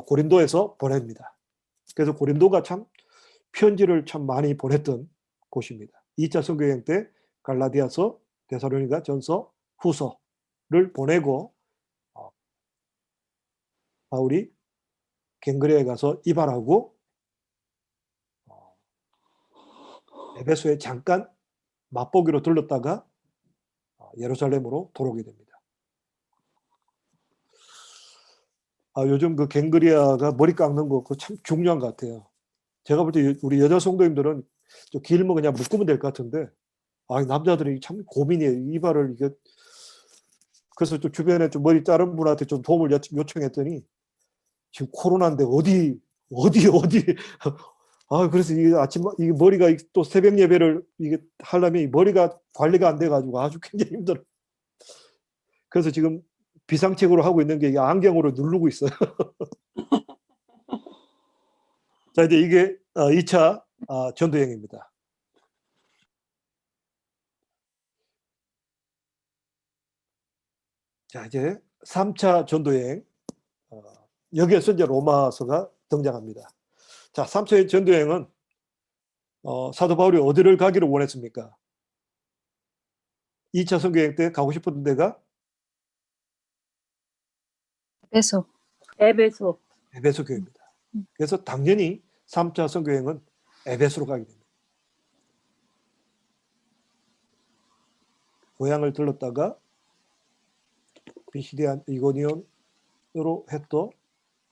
고린도에서 보냅니다. 그래서 고린도가 참 편지를 참 많이 보냈던 곳입니다. 2차 선교여행 때 갈라디아서, 데살로니가 전서, 후서를 보내고 바울이 갱그레에 가서 이발하고 에베소에 잠깐 맛보기로 들렀다가 예루살렘으로 돌아오게 됩니다. 요즘 그 갱그리아가 머리 깎는 거 그거 참 중요한 것 같아요. 제가 볼 때 우리 여자 성도님들은 좀 길면 그냥 묶으면 될 것 같은데 남자들이 참 고민이에요. 이발을 이게. 그래서 또 주변에 좀 머리 자른 분한테 좀 도움을 요청했더니 지금 코로나인데 어디 그래서 이게 이게 머리가 또 새벽 예배를 이게 하려면 이 머리가 관리가 안 돼가지고 아주 굉장히 힘들어. 그래서 지금 비상책으로 하고 있는 게 안경으로 누르고 있어요. 자, 이제 이게 2차 전도여행입니다. 자, 이제 3차 전도여행. 여기에서 이제 로마서가 등장합니다. 자, 3차 전도여행은 사도 바울이 어디를 가기를 원했습니까? 2차 선교여행 때 가고 싶었던 데가 에베소. 에베소. 에베소 교회입니다. 그래서 당연히 3차 선교여행은 에베소로 가게 됩니다. 고향을 들렀다가 비시디안 이고니온으로 했던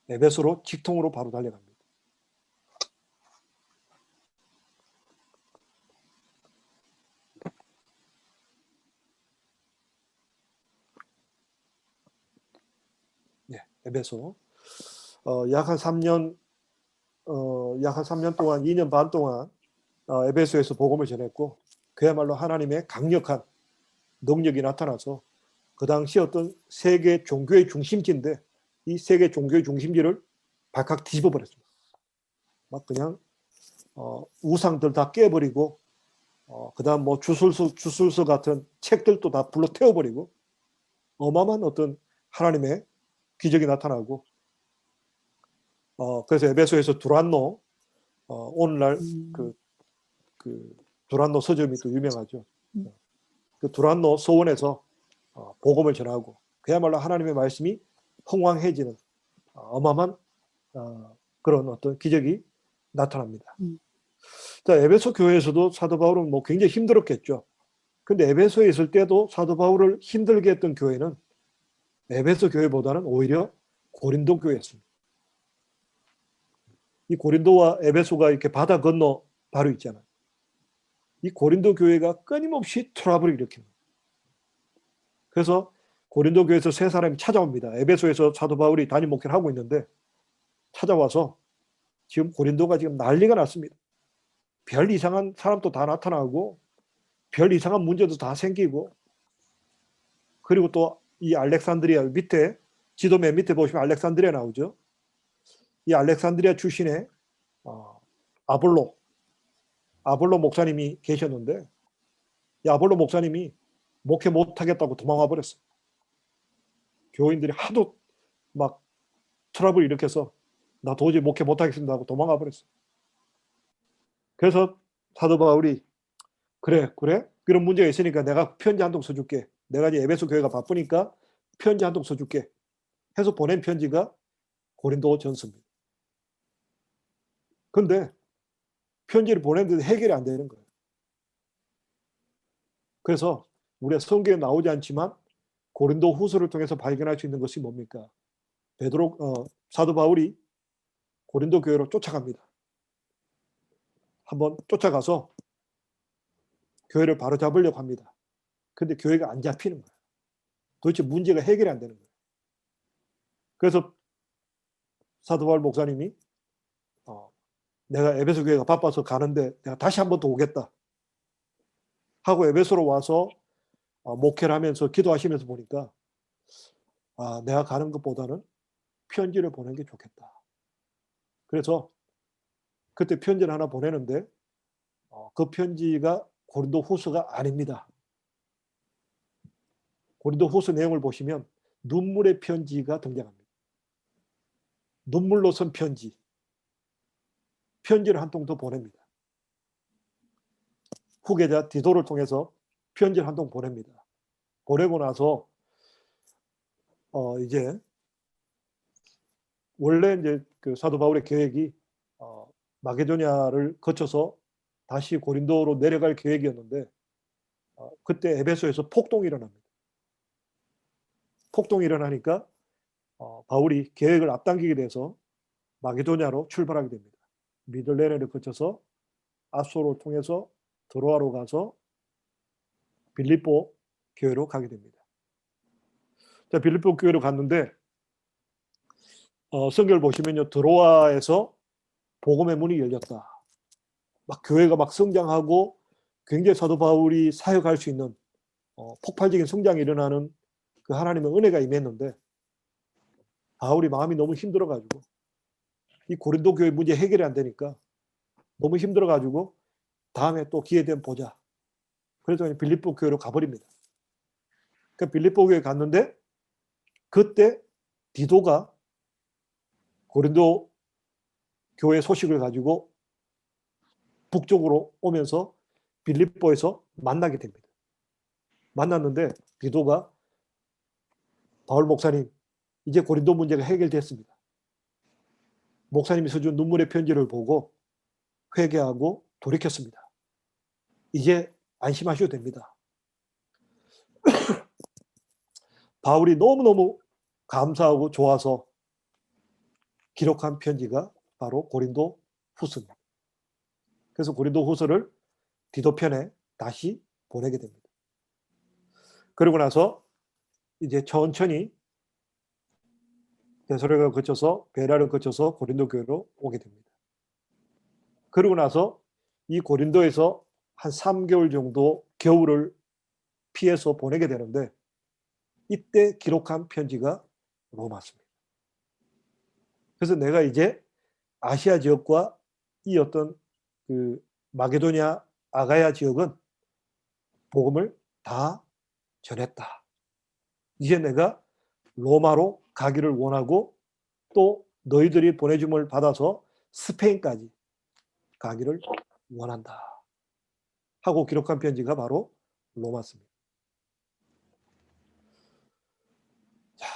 에베소로 직통으로 바로 달려갑니다. 네, 에베소. 약 한 3년 동안, 2년 반 동안 에베소에서 복음을 전했고, 그야말로 하나님의 강력한 능력이 나타나서 그 당시 어떤 세계 종교의 중심지인데 이 세계 종교의 중심지를 발칵 뒤집어 버렸습니다. 막 그냥 우상들 다 깨버리고 그다음 뭐 주술서 같은 책들도 다 불러 태워버리고 어마어마한 어떤 하나님의 기적이 나타나고 그래서 에베소에서 두란노 오늘날 그 두란노 서점이 또 유명하죠. 그 두란노 소원에서 복음을 전하고 그야말로 하나님의 말씀이 흥왕해지는 어마어마한 그런 어떤 기적이 나타납니다. 자, 에베소 교회에서도 사도 바울은 뭐 굉장히 힘들었겠죠. 근데 에베소에 있을 때도 사도 바울을 힘들게 했던 교회는 에베소 교회보다는 오히려 고린도 교회였습니다. 이 고린도와 에베소가 이렇게 바다 건너 바로 있잖아요. 이 고린도 교회가 끊임없이 트러블을 일으킵니다. 그래서 고린도 교회에서 세 사람이 찾아옵니다. 에베소에서 사도 바울이 담임 목회를 하고 있는데 찾아와서 지금 고린도가 지금 난리가 났습니다. 별 이상한 사람도 다 나타나고 별 이상한 문제도 다 생기고 그리고 또 이 알렉산드리아 밑에 지도 맨 밑에 보시면 알렉산드리아 나오죠. 이 알렉산드리아 출신의 아볼로 목사님이 계셨는데 이 아볼로 목사님이 목회 못하겠다고 도망와 버렸어요. 교인들이 하도 막 트러블 일으켜서 나 도저히 목회 못하겠습니다 하고 도망가 버렸어요. 그래서 사도 바울이 그래 그런 문제가 있으니까 내가 편지 한 통 써줄게. 내가 이제 에베소 교회가 바쁘니까 편지 한 통 써줄게 해서 보낸 편지가 고린도 전서입니다. 근데 편지를 보냈는데 해결이 안 되는 거예요. 그래서 우리가 성경에 나오지 않지만 고린도 후서를 통해서 발견할 수 있는 것이 뭡니까? 사도 바울이 고린도 교회로 쫓아갑니다. 한번 쫓아가서 교회를 바로 잡으려고 합니다. 근데 교회가 안 잡히는 거예요. 도대체 문제가 해결이 안 되는 거예요. 그래서 사도 바울 목사님이 내가 에베소 교회가 바빠서 가는데 내가 다시 한 번 더 오겠다 하고 에베소로 와서 목회를 하면서 기도하시면서 보니까 내가 가는 것보다는 편지를 보내는 게 좋겠다. 그래서 그때 편지를 하나 보내는데 그 편지가 고린도 후서가 아닙니다. 고린도 후서 내용을 보시면 눈물의 편지가 등장합니다. 눈물로 쓴 편지. 편지를 한 통 더 보냅니다. 후계자 디도를 통해서 편지를 한 통 보냅니다. 보내고 나서 이제 원래 이제 그 사도 바울의 계획이 마게도냐를 거쳐서 다시 고린도로 내려갈 계획이었는데 그때 에베소에서 폭동이 일어납니다. 폭동이 일어나니까 바울이 계획을 앞당기게 돼서 마게도냐로 출발하게 됩니다. 미들레네를 거쳐서 아소를 통해서 드로아로 가서 빌립보 교회로 가게 됩니다. 자, 빌립보 교회로 갔는데 성경을 보시면요, 드로아에서 복음의 문이 열렸다. 막 교회가 막 성장하고 굉장히 사도 바울이 사역할 수 있는 폭발적인 성장이 일어나는 그 하나님의 은혜가 임했는데 바울이 마음이 너무 힘들어가지고 이 고린도 교회 문제 해결이 안 되니까 너무 힘들어가지고 다음에 또 기회 되면 보자. 그래서 빌립보 교회로 가버립니다. 그 빌립보 교회 갔는데 그때 디도가 고린도 교회 소식을 가지고 북쪽으로 오면서 빌립보에서 만나게 됩니다. 만났는데 디도가 바울 목사님, 이제 고린도 문제가 해결됐습니다. 목사님이 써준 눈물의 편지를 보고 회개하고 돌이켰습니다. 이제 안심하셔도 됩니다. 바울이 너무너무 감사하고 좋아서 기록한 편지가 바로 고린도 후서입니다. 그래서 고린도 후서를 디도 편에 다시 보내게 됩니다. 그러고 나서 이제 천천히 데살로니가를 거쳐서 베라를 거쳐서 고린도 교회로 오게 됩니다. 그러고 나서 이 고린도에서 한 3개월 정도 겨울을 피해서 보내게 되는데 이때 기록한 편지가 로마서입니다. 그래서 내가 이제 아시아 지역과 이 어떤 그 마게도냐 아가야 지역은 복음을 다 전했다. 이제 내가 로마로 가기를 원하고 또 너희들이 보내줌을 받아서 스페인까지 가기를 원한다 하고 기록한 편지가 바로 로마서입니다. 자,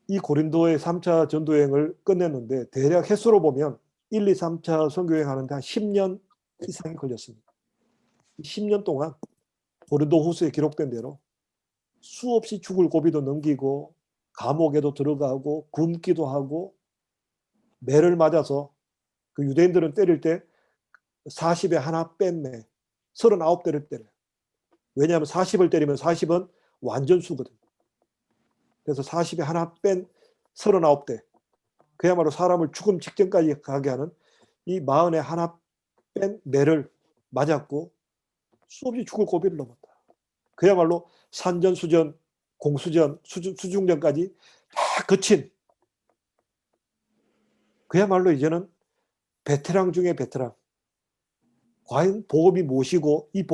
이 고린도의 3차 전도여행을 끝냈는데 대략 횟수로 보면 1, 2, 3차 선교여행 하는데 한 10년 이상이 걸렸습니다. 10년 동안 고린도 후서에 기록된 대로 수없이 죽을 고비도 넘기고 감옥에도 들어가고 굶기도 하고 매를 맞아서 그 유대인들은 때릴 때 40에 하나 뺀 매, 39대를 때려요. 왜냐하면 40을 때리면 40은 완전 수거든요. 그래서 40에 하나 뺀 39대, 그야말로 사람을 죽음 직전까지 가게 하는 이 40에 하나 뺀 매를 맞았고 수없이 죽을 고비를 넘었다. 그야말로 산전수전, 공수전, 수중전까지 다 거친 그야말로 이제는 베테랑 중에 베테랑. 과연 복음이 무엇이고 이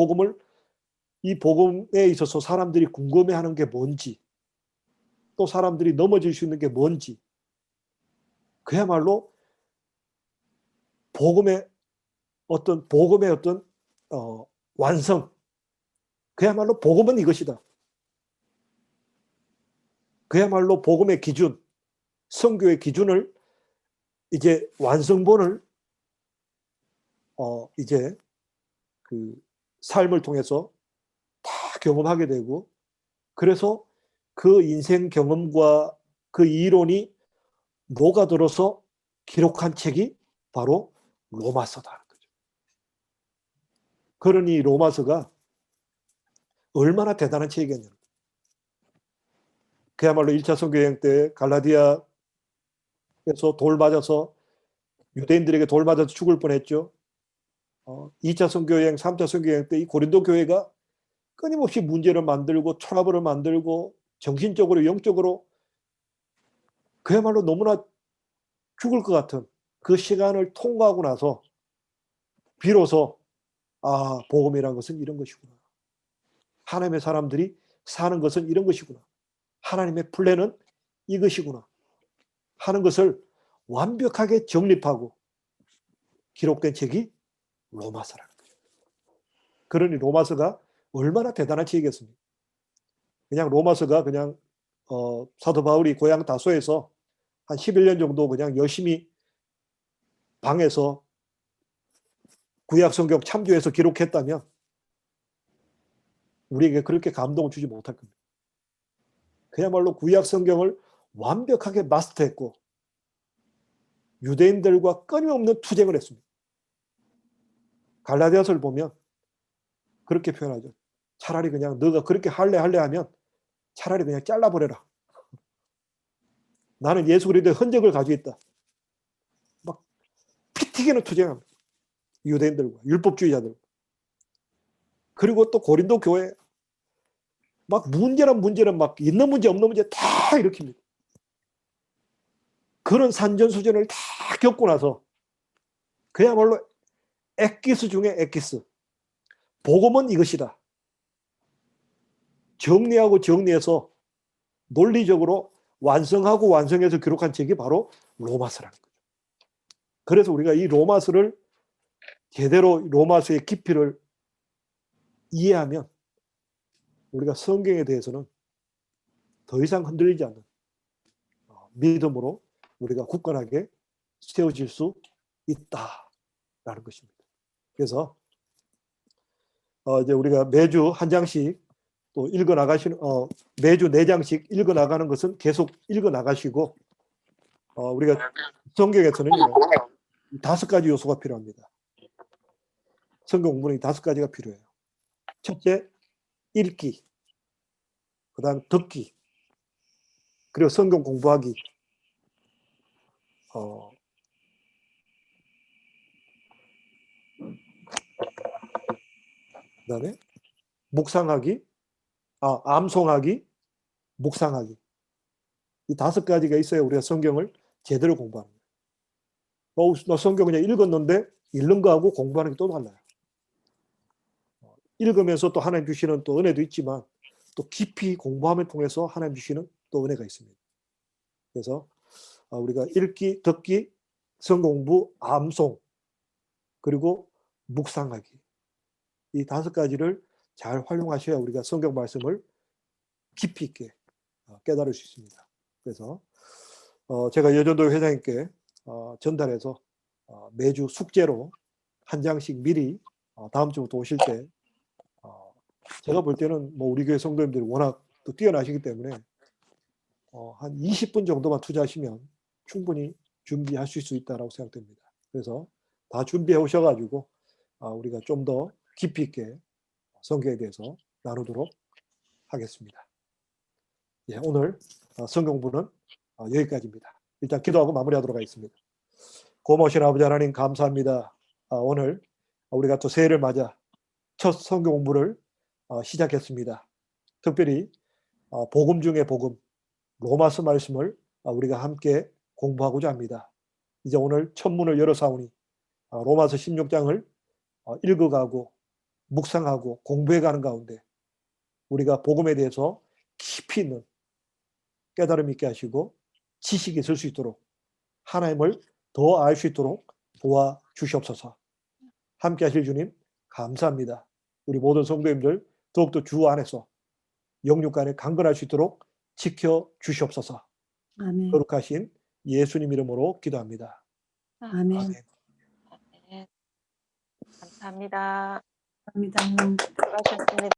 복음에 있어서 사람들이 궁금해하는 게 뭔지 또 사람들이 넘어질 수 있는 게 뭔지 그야말로 복음의 어떤 완성, 그야말로 복음은 이것이다. 그야말로 복음의 기준, 선교의 기준을 이제 완성본을 이제 그 삶을 통해서 다 경험하게 되고 그래서 그 인생 경험과 그 이론이 녹아들어서 기록한 책이 바로 로마서다는 거죠. 그러니 로마서가 얼마나 대단한 책이겠냐. 그야말로 1차 선교여행 때 갈라디아에서 돌 맞아서 유대인들에게 돌 맞아서 죽을 뻔했죠. 2차 선교여행, 3차 선교여행 때 이 고린도 교회가 끊임없이 문제를 만들고 트러블을 만들고 정신적으로 영적으로 그야말로 너무나 죽을 것 같은 그 시간을 통과하고 나서 비로소 복음이라는 것은 이런 것이구나. 하나님의 사람들이 사는 것은 이런 것이구나. 하나님의 플랜은 이것이구나 하는 것을 완벽하게 정립하고 기록된 책이 로마서라는 거죠. 그러니 로마서가 얼마나 대단한 책이겠습니까? 그냥 로마서가 그냥 사도 바울이 고향 다소에서 한 11년 정도 그냥 열심히 방에서 구약 성경 참조해서 기록했다면 우리에게 그렇게 감동을 주지 못할 겁니다. 그야말로 구약 성경을 완벽하게 마스터했고 유대인들과 끊임없는 투쟁을 했습니다. 갈라디아서를 보면 그렇게 표현하죠. 차라리 그냥 너가 그렇게 할래 하면 차라리 그냥 잘라버려라. 나는 예수 그리스도의 흔적을 가지고 있다. 막 피 튀기는 투쟁합니다. 유대인들과 율법주의자들. 그리고 또 고린도 교회 막 문제란 막 있는 문제 없는 문제 다 일으킵니다. 그런 산전수전을 다 겪고 나서 그야말로 엑기스 중에 엑기스. 복음은 이것이다. 정리하고 정리해서 논리적으로 완성하고 완성해서 기록한 책이 바로 로마서라는 거죠. 그래서 우리가 이 로마서를 제대로 로마서의 깊이를 이해하면 우리가 성경에 대해서는 더 이상 흔들리지 않는 믿음으로 우리가 굳건하게 세워질 수 있다라는 것입니다. 그래서 이제 우리가 매주 한 장씩 또 읽어 나가시는 매주 4장씩 읽어 나가는 것은 계속 읽어 나가시고 우리가 성경에서는요 5가지 요소가 필요합니다. 성경 공부는 5가지가 필요해요. 첫째, 읽기, 그다음 듣기, 그리고 성경 공부하기, 그다음에 묵상하기, 암송하기, 묵상하기. 이 5가지가 있어야 우리가 성경을 제대로 공부하는 거예요. 너 성경 그냥 읽었는데 읽는 거하고 공부하는 게 또 달라요. 읽으면서 또 하나님 주시는 또 은혜도 있지만 또 깊이 공부함을 통해서 하나님 주시는 또 은혜가 있습니다. 그래서 우리가 읽기, 듣기, 성경 공부, 암송, 그리고 묵상하기. 이 5가지를 잘 활용하셔야 우리가 성경 말씀을 깊이 있게 깨달을 수 있습니다. 그래서 제가 여전도 회장님께 전달해서 매주 숙제로 한 장씩 미리 다음 주부터 오실 때 제가 볼 때는 뭐 우리 교회 성도님들이 워낙 또 뛰어나시기 때문에 한 20분 정도만 투자하시면 충분히 준비하실 수 있다고 생각됩니다. 그래서 다 준비해 오셔가지고 우리가 좀 더 깊이 있게 성경에 대해서 나누도록 하겠습니다. 예, 오늘 성경 공부는 여기까지입니다. 일단 기도하고 마무리하도록 하겠습니다. 고마우신 아버지 하나님 감사합니다. 오늘 우리가 또 새해를 맞아 첫 성경 공부를 시작했습니다. 특별히 복음 중에 복음, 로마서 말씀을 우리가 함께 공부하고자 합니다. 이제 오늘 첫 문을 열어사오니 로마서 16장을 읽어가고 묵상하고 공부해가는 가운데 우리가 복음에 대해서 깊이 있는 깨달음 있게 하시고 지식이 있을 수 있도록 하나님을 더 알 수 있도록 도와주시옵소서. 함께 하실 주님 감사합니다. 우리 모든 성도님들 더욱더 주 안에서 영육간에 강건할 수 있도록 지켜주시옵소서. 아멘. 거룩하신 예수님 이름으로 기도합니다. 아멘. 아멘. 네. 감사합니다. 감사합니다. 수고하셨습니다.